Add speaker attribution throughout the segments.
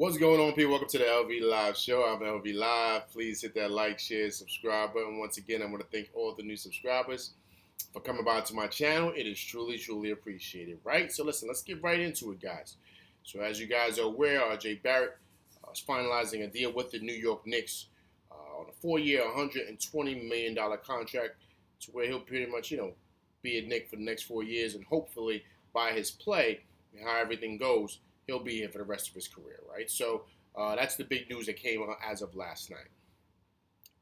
Speaker 1: What's going on, people? Welcome to the LV Live Show. I'm LV Live. Please hit that like, share, subscribe button. Once again, I want to thank all the new subscribers for coming by to my channel. It is truly, truly appreciated, right? So listen, let's get right into it, guys. So as you guys are aware, RJ Barrett is finalizing a deal with the New York Knicks on a 4-year, $120 million contract to where he'll pretty much, be a Knick for the next 4 years, and hopefully by his play and how everything goes, he'll be here for the rest of his career, right? So that's the big news that came out as of last night.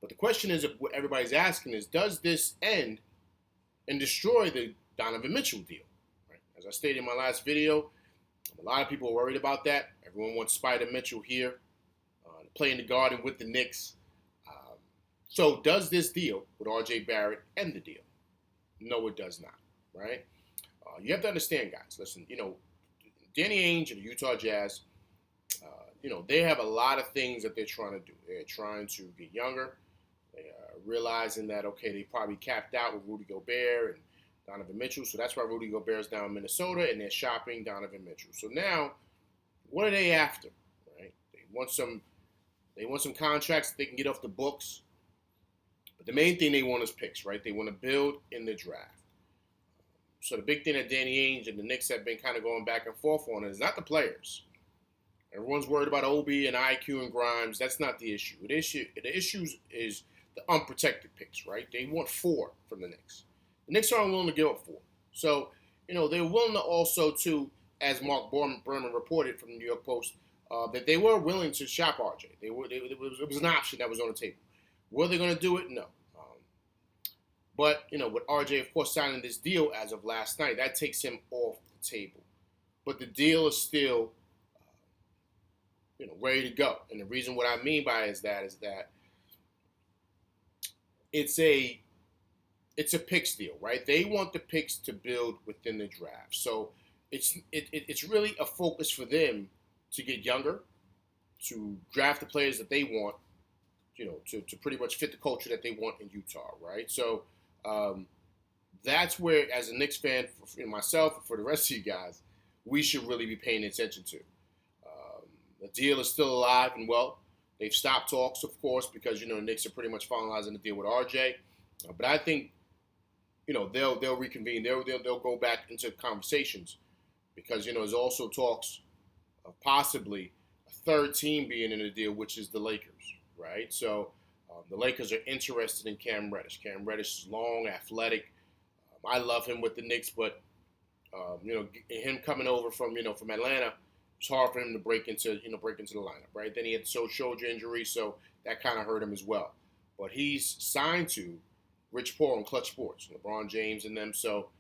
Speaker 1: But the question is, what everybody's asking is, does this end and destroy the Donovan Mitchell deal? Right? As I stated in my last video, a lot of people are worried about that. Everyone wants Spider Mitchell here to play in the Garden with the Knicks. So does this deal with RJ Barrett end the deal? No, it does not, right? You have to understand, guys. Listen, Danny Ainge and the Utah Jazz, they have a lot of things that they're trying to do. They're trying to get younger. They are realizing that, okay, they probably capped out with Rudy Gobert and Donovan Mitchell. So that's why Rudy Gobert is down in Minnesota, and they're shopping Donovan Mitchell. So now, what are they after? Right? They want some contracts that they can get off the books. But the main thing they want is picks, right? They want to build in the draft. So the big thing that Danny Ainge and the Knicks have been kind of going back and forth on is not the players. Everyone's worried about Obi and IQ and Grimes. That's not the issue. The issue is the unprotected picks, right? They want 4 from the Knicks. The Knicks aren't willing to give up 4. So, they're willing to also, as Mark Berman reported from the New York Post, that they were willing to shop RJ. It was an option that was on the table. Were they going to do it? No. But, with RJ, of course, signing this deal as of last night, that takes him off the table. But the deal is still, ready to go. And the reason what I mean by is that it's a picks deal, right? They want the picks to build within the draft. So it's really a focus for them to get younger, to draft the players that they want, to pretty much fit the culture that they want in Utah, right? So that's where, as a Knicks fan, for myself, for the rest of you guys, we should really be paying attention to. The deal is still alive and well. They've stopped talks, of course, because the Knicks are pretty much finalizing the deal with RJ. But I think they'll reconvene. They'll go back into conversations because there's also talks of possibly a third team being in the deal, which is the Lakers, right? So. The Lakers are interested in Cam Reddish. Cam Reddish is long, athletic. I love him with the Knicks, but him coming over from Atlanta, it's hard for him to break into the lineup, right? Then he had the shoulder injury, so that kind of hurt him as well. But he's signed to Rich Paul and Clutch Sports, LeBron James and them, so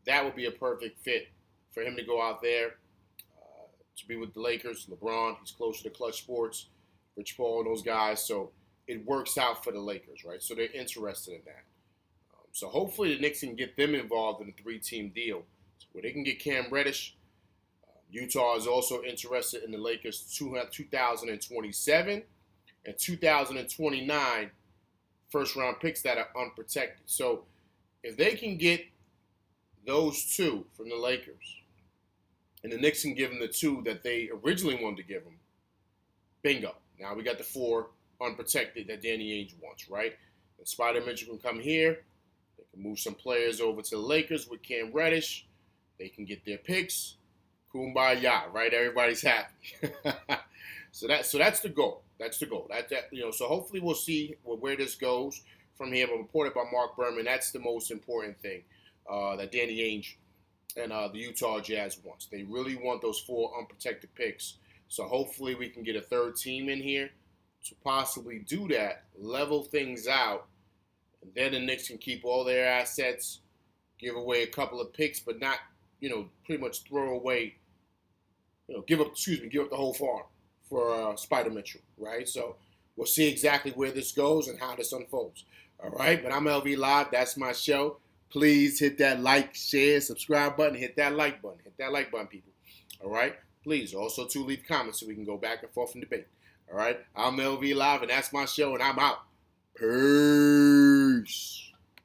Speaker 1: that would be a perfect fit for him to go out there to be with the Lakers. LeBron, he's closer to Clutch Sports, Rich Paul and those guys, so it works out for the Lakers, right? So they're interested in that. So hopefully the Knicks can get them involved in a 3-team deal where they can get Cam Reddish. Utah is also interested in the Lakers' 2027 and 2029 first-round picks that are unprotected. So if they can get those 2 from the Lakers and the Knicks can give them the 2 that they originally wanted to give them, bingo. Now we got the 4 unprotected that Danny Ainge wants, right? And Spider Mitchell can come here. They can move some players over to the Lakers with Cam Reddish. They can get their picks. Kumbaya, right? Everybody's happy. So that's the goal. That's the goal. So hopefully we'll see where this goes from here. But reported by Mark Berman, that's the most important thing that Danny Ainge and the Utah Jazz wants. They really want those 4 unprotected picks. So hopefully we can get a third team in here to possibly do that, level things out, and then the Knicks can keep all their assets, give away a couple of picks, but not, pretty much throw away, give up the whole farm for Spider Mitchell, right? So we'll see exactly where this goes and how this unfolds. All right, but I'm LV Live. That's my show. Please hit that like, share, subscribe button. Hit that like button. Hit that like button, people. All right? Please also leave comments so we can go back and forth and debate. All right, I'm LV Live, and that's my show, and I'm out. Peace.